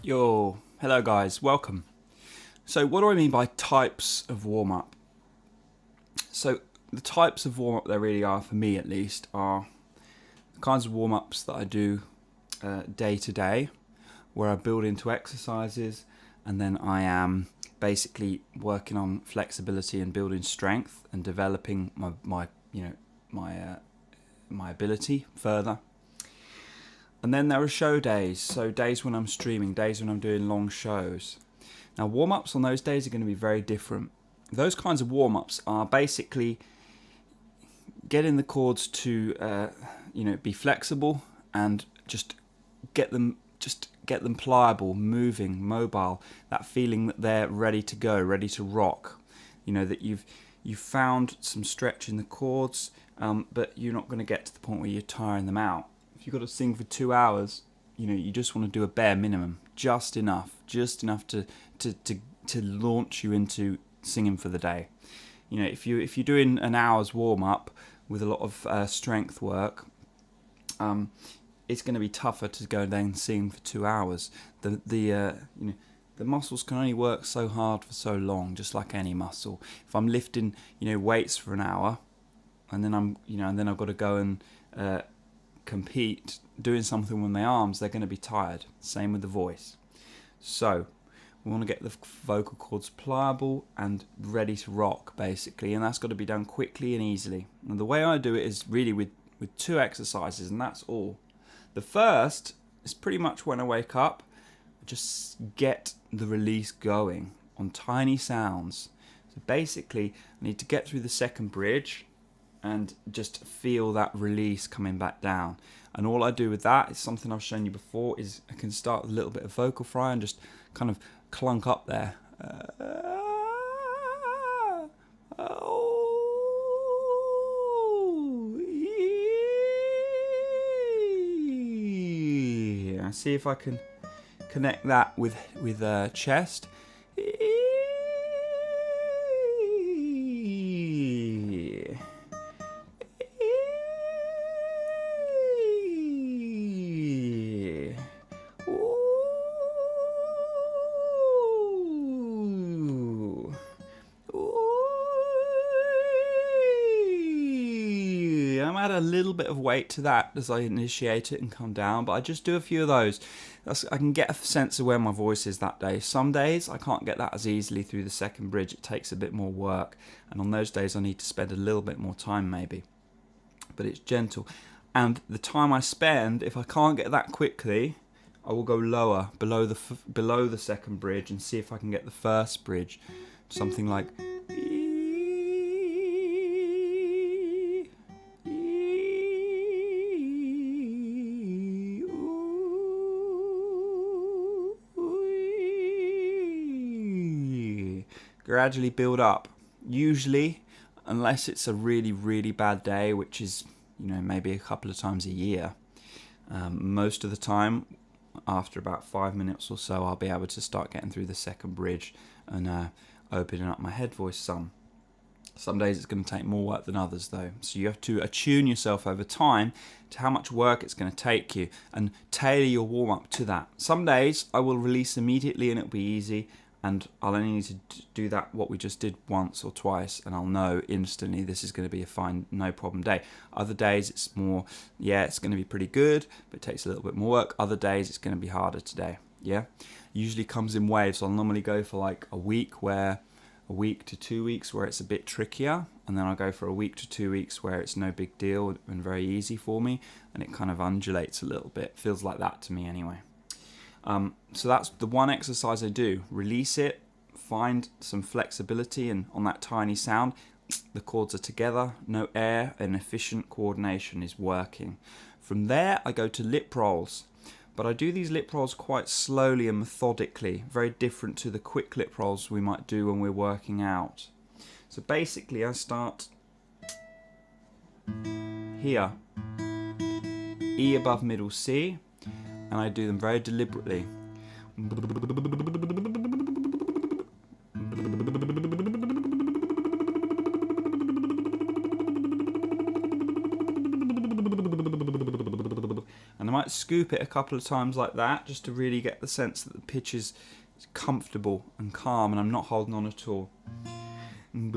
Yo, hello guys, welcome. So what do I mean by types of warm-up? So the types of warm-up there really are, for me at least, are the kinds of warm-ups that I do day to day, where I build into exercises, and then I am basically working on flexibility and building strength and developing my ability further. And then there are show days, so days when I'm streaming, days when I'm doing long shows. Now warm-ups on those days are going to be very different. Those kinds of warm-ups are basically getting the chords to be flexible and just get them pliable, moving, mobile, that feeling that they're ready to go, ready to rock. You know, that you've found some stretch in the chords, but you're not going to get to the point where you're tiring them out. If you've got to sing for 2 hours, you just want to do a bare minimum, just enough to launch you into singing for the day. If you're doing an hour's warm up with a lot of strength work, it's going to be tougher to go down and sing for 2 hours. The muscles can only work so hard for so long, just like any muscle. If I'm lifting weights for an hour, and then I've got to go and compete doing something with my arms, they're going to be tired. Same with the voice. So we want to get the vocal cords pliable and ready to rock, basically, and that's got to be done quickly and easily. And the way I do it is really with 2 exercises, and that's all. The first is pretty much when I wake up, just get the release going on tiny sounds. So basically I need to get through the second bridge and just feel that release coming back down. And all I do with that is something I've shown you before, is I can start with a little bit of vocal fry and just kind of clunk up there. See if I can connect that with chest. I'm add a little bit of weight to that as I initiate it and come down, but I just do a few of those. I can get a sense of where my voice is that day. Some days I can't get that as easily through the second bridge. It takes a bit more work, and on those days I need to spend a little bit more time maybe, but it's gentle. And the time I spend, if I can't get that quickly, I will go lower, below the second bridge, and see if I can get the first bridge, something like gradually build up. Usually, unless it's a really, really bad day, which is, maybe a couple of times a year, most of the time, after about 5 minutes or so, I'll be able to start getting through the second bridge and opening up my head voice some. Some days it's going to take more work than others though, so you have to attune yourself over time to how much work it's going to take you and tailor your warm-up to that. Some days I will release immediately and it'll be easy, and I'll only need to do that what we just did once or twice, and I'll know instantly this is going to be a fine, no problem day. Other days it's more, it's going to be pretty good, but it takes a little bit more work. Other days it's going to be harder today. Usually comes in waves. I'll normally go for like a week to 2 weeks where it's a bit trickier, and then I'll go for a week to 2 weeks where it's no big deal and very easy for me, and it kind of undulates a little bit. Feels like that to me anyway. So that's the one exercise I do. Release it, find some flexibility, and on that tiny sound, the chords are together, no air, and efficient coordination is working. From there, I go to lip rolls. But I do these lip rolls quite slowly and methodically, very different to the quick lip rolls we might do when we're working out. So basically, I start here, E above middle C, and I do them very deliberately. And And I might scoop it a couple of times like that, just to really get the sense that the pitch is comfortable and calm and I'm not holding on at all. I'm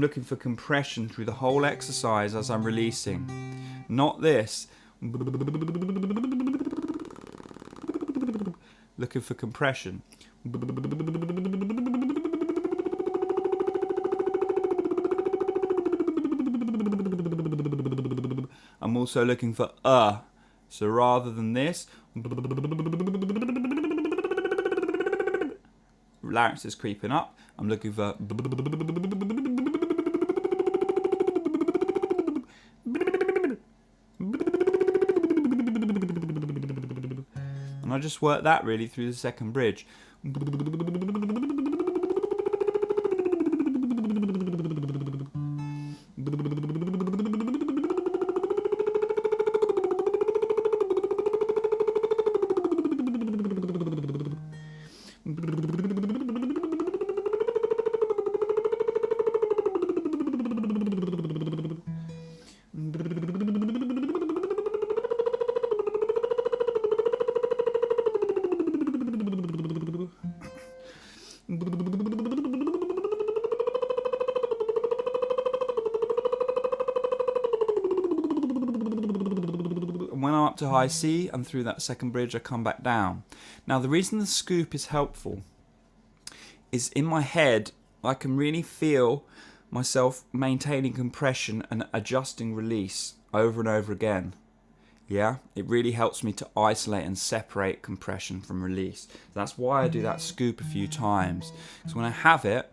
looking for compression through the whole exercise as I'm releasing. Not this. Looking for compression. I'm also looking for so rather than this, larynx is creeping up. I'm looking for and I just work that really through the second bridge. When I'm up to high C and through that second bridge, I come back down. Now, the reason the scoop is helpful is in my head, I can really feel myself maintaining compression and adjusting release over and over again. Yeah, it really helps me to isolate and separate compression from release. That's why I do that scoop a few times. Because when I have it,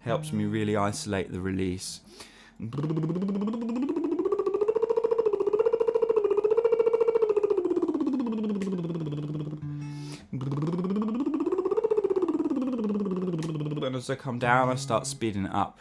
helps me really isolate the release. And as I come down, I start speeding it up.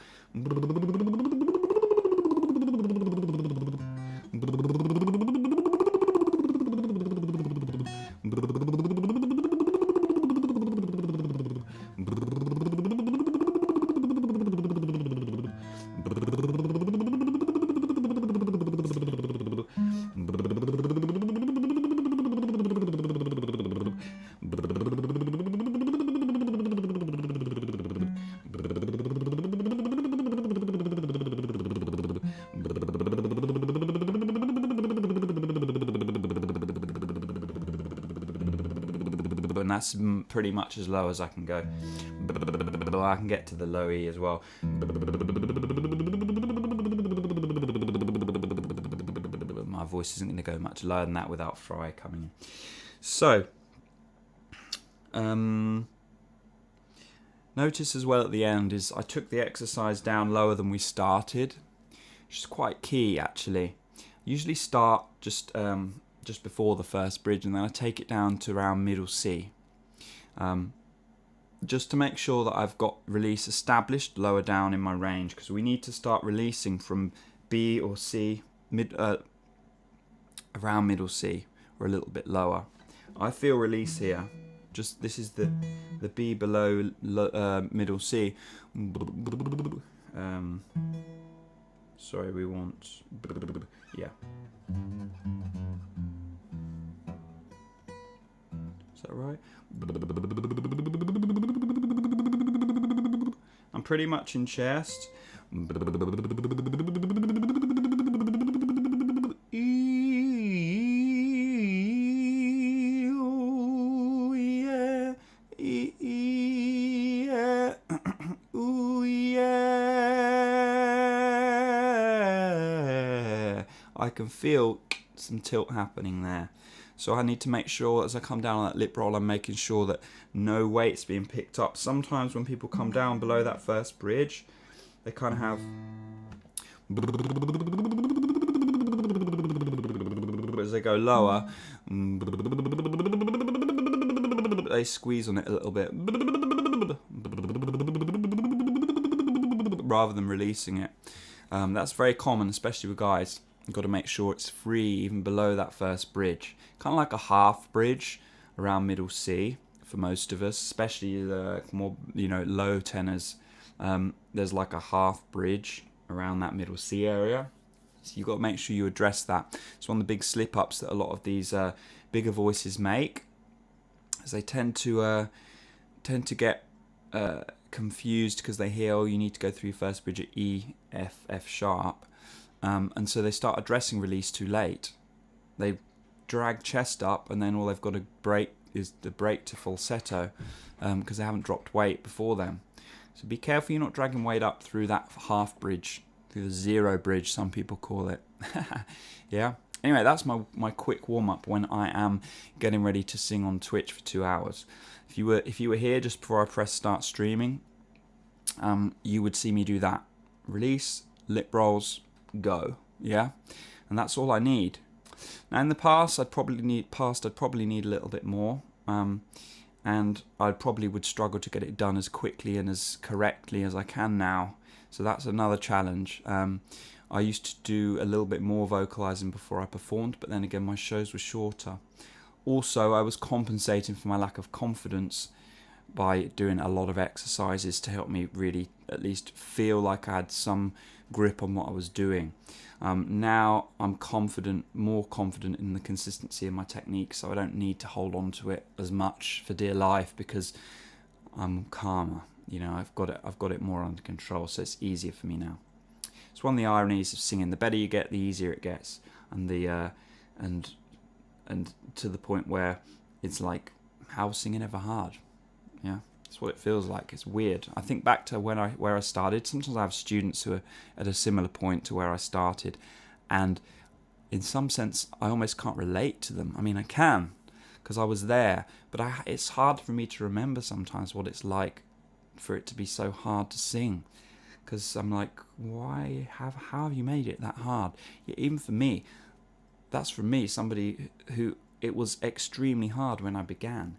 And that's pretty much as low as I can go. I can get to the low E as well. My voice isn't going to go much lower than that without fry coming in. So, notice as well at the end is I took the exercise down lower than we started, which is quite key actually. I usually start just before the first bridge and then I take it down to around middle C. Just to make sure that I've got release established lower down in my range, because we need to start releasing from B or C, around middle C or a little bit lower. I feel release here. Just this is the B below middle C. Sorry, we want yeah. Is that right? I'm pretty much in chest. I can feel some tilt happening there. So I need to make sure as I come down on that lip roll, I'm making sure that no weight's being picked up. Sometimes when people come down below that first bridge, they kind of have... As they go lower, they squeeze on it a little bit rather than releasing it. That's very common, especially with guys. You've got to make sure it's free even below that first bridge. Kind of like a half bridge around middle C for most of us, especially the more, low tenors. There's like a half bridge around that middle C area. So you've got to make sure you address that. It's one of the big slip-ups that a lot of these bigger voices make, as they tend to get confused because they hear, oh, you need to go through your first bridge at E, F sharp, and so they start addressing release too late. They drag chest up, and then all they've got to break is the break to falsetto because they haven't dropped weight before then. So be careful you're not dragging weight up through that half bridge, through the zero bridge, some people call it. Yeah. Anyway, that's my quick warm-up when I am getting ready to sing on Twitch for 2 hours. If you were here just before I press start streaming, you would see me do that. Release, lip rolls, go. Yeah? And that's all I need. Now in the past I'd probably need a little bit more. And I probably would struggle to get it done as quickly and as correctly as I can now. So that's another challenge. I used to do a little bit more vocalizing before I performed, but then again my shows were shorter. Also, I was compensating for my lack of confidence by doing a lot of exercises to help me really at least feel like I had some grip on what I was doing. Now I'm more confident in the consistency of my technique, so I don't need to hold on to it as much for dear life because I'm calmer. I've got it more under control, so it's easier for me now. It's one of the ironies of singing. The better you get, the easier it gets, and to the point where it's like, how was singing ever hard? Yeah, that's what it feels like. It's weird. I think back to where I started. Sometimes I have students who are at a similar point to where I started, and in some sense, I almost can't relate to them. I mean, I can, because I was there, but it's hard for me to remember sometimes what it's like for it to be so hard to sing. Because I'm like, how have you made it that hard? Yeah, even for me, that's for me, somebody who it was extremely hard when I began.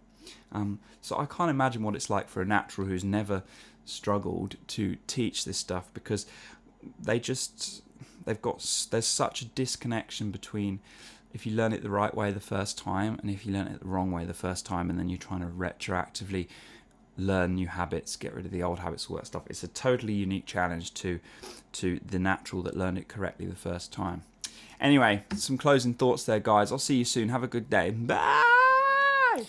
So I can't imagine what it's like for a natural who's never struggled to teach this stuff, because there's such a disconnection between if you learn it the right way the first time and if you learn it the wrong way the first time, and then you're trying to retroactively learn new habits, get rid of the old habits, all that stuff. It's a totally unique challenge to the natural that learned it correctly the first time. Anyway, some closing thoughts there, guys. I'll see you soon. Have a good day. Bye!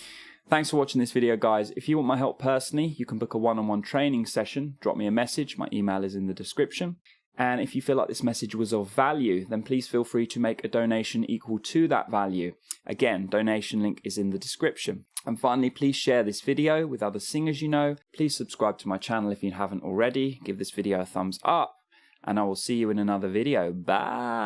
Thanks for watching this video, guys. If you want my help personally, you can book a one-on-one training session. Drop me a message. My email is in the description. And if you feel like this message was of value, then please feel free to make a donation equal to that value. Again, donation link is in the description. And finally, please share this video with other singers you know. Please subscribe to my channel if you haven't already. Give this video a thumbs up, and I will see you in another video. Bye!